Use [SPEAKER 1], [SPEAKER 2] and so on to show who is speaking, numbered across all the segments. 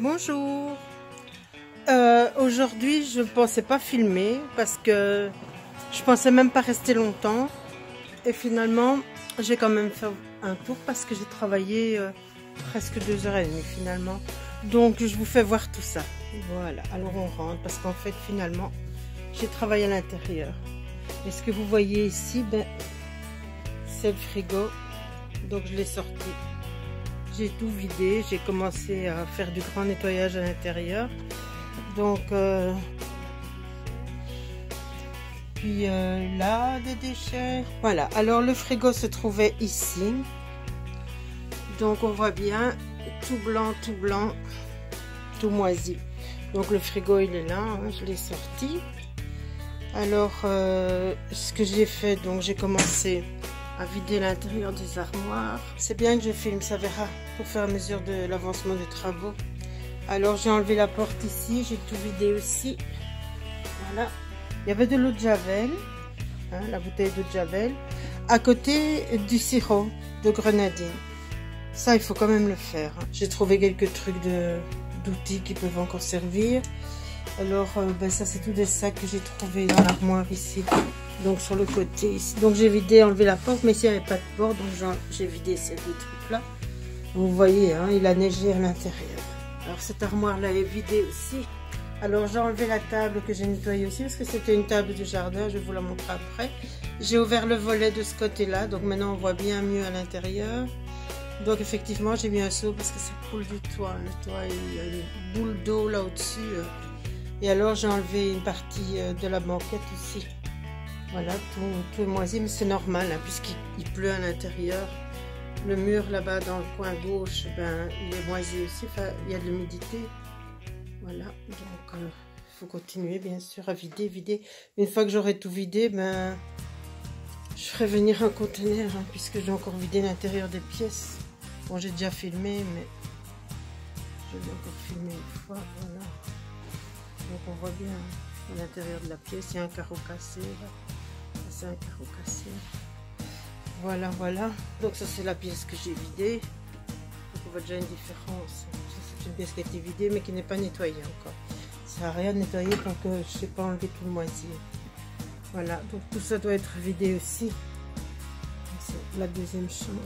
[SPEAKER 1] Bonjour. Aujourd'hui, je ne pensais pas filmer parce que je pensais même pas rester longtemps. Et finalement, j'ai quand même fait un tour parce que j'ai travaillé presque 2h30 finalement. Donc, je vous fais voir tout ça. Voilà, alors on rentre parce qu'en fait, finalement, j'ai travaillé à l'intérieur. Et ce que vous voyez ici, ben, c'est le frigo. Donc, je l'ai sorti. J'ai tout vidé, j'ai commencé à faire du grand nettoyage à l'intérieur. Donc, puis là, des déchets. Voilà, alors le frigo se trouvait ici. Donc, on voit bien, tout blanc, tout moisi. Donc, le frigo, il est là, hein, je l'ai sorti. Alors, ce que j'ai fait, donc j'ai commencé à vider l'intérieur des armoires. C'est bien que je filme, ça verra, pour faire à mesure de l'avancement des travaux. Alors j'ai enlevé la porte ici, j'ai tout vidé aussi. Voilà. Il y avait de l'eau de javel, hein, la bouteille d'eau de javel, à côté du sirop de grenadine. Ça, il faut quand même le faire. Hein. J'ai trouvé quelques trucs d'outils qui peuvent encore servir. Alors, ben ça, c'est tous des sacs que j'ai trouvés dans l'armoire ici. Donc, sur le côté ici. Donc, j'ai vidé, enlevé la porte, mais ici, il n'y avait pas de porte. Donc, j'ai vidé ces deux trucs-là. Vous voyez, hein, il a neigé à l'intérieur. Alors, cette armoire-là est vidée aussi. Alors, j'ai enlevé la table que j'ai nettoyée aussi, parce que c'était une table de jardin. Je vais vous la montrer après. J'ai ouvert le volet de ce côté-là. Donc, maintenant, on voit bien mieux à l'intérieur. Donc, effectivement, j'ai mis un seau parce que ça coule du toit. Le toit, il y a une boule d'eau là au-dessus. Et alors, j'ai enlevé une partie de la banquette ici. Voilà, tout est moisi, mais c'est normal, hein, puisqu'il pleut à l'intérieur. Le mur là-bas dans le coin gauche, ben, il est moisi aussi, enfin, il y a de l'humidité. Voilà, donc il faut continuer bien sûr à vider. Une fois que j'aurai tout vidé, ben, je ferai venir un conteneur, hein, puisque j'ai encore vidé l'intérieur des pièces. Bon, j'ai déjà filmé, mais je vais encore filmer une fois, voilà. Donc on voit bien à l'intérieur de la pièce, il y a un carreau cassé, c'est un carreau cassé. Voilà. Donc ça c'est la pièce que j'ai vidée. Donc on voit déjà une différence. C'est une pièce qui a été vidée mais qui n'est pas nettoyée encore. Ça n'a rien nettoyé tant que je n'ai pas enlevé tout le moisi. Voilà, donc tout ça doit être vidé aussi. C'est la deuxième chambre.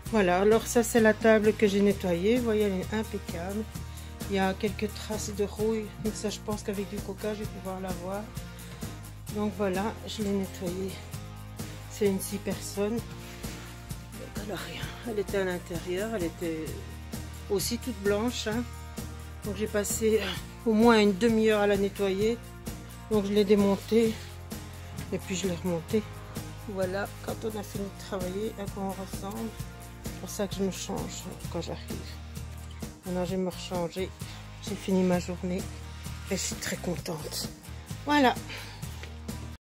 [SPEAKER 1] Voilà, alors ça c'est la table que j'ai nettoyée. Vous voyez, elle est impeccable. Il y a quelques traces de rouille, donc ça je pense qu'avec du coca je vais pouvoir la voir. Donc voilà, je l'ai nettoyée. C'est une 6 personnes. Donc elle a rien. Elle était à l'intérieur, elle était aussi toute blanche. Hein. Donc j'ai passé au moins une demi-heure à la nettoyer. Donc je l'ai démontée et puis je l'ai remontée. Voilà, quand on a fini de travailler, à quoi on ressemble. C'est pour ça que je me change quand j'arrive. Maintenant je vais me rechanger, j'ai fini ma journée et je suis très contente. Voilà.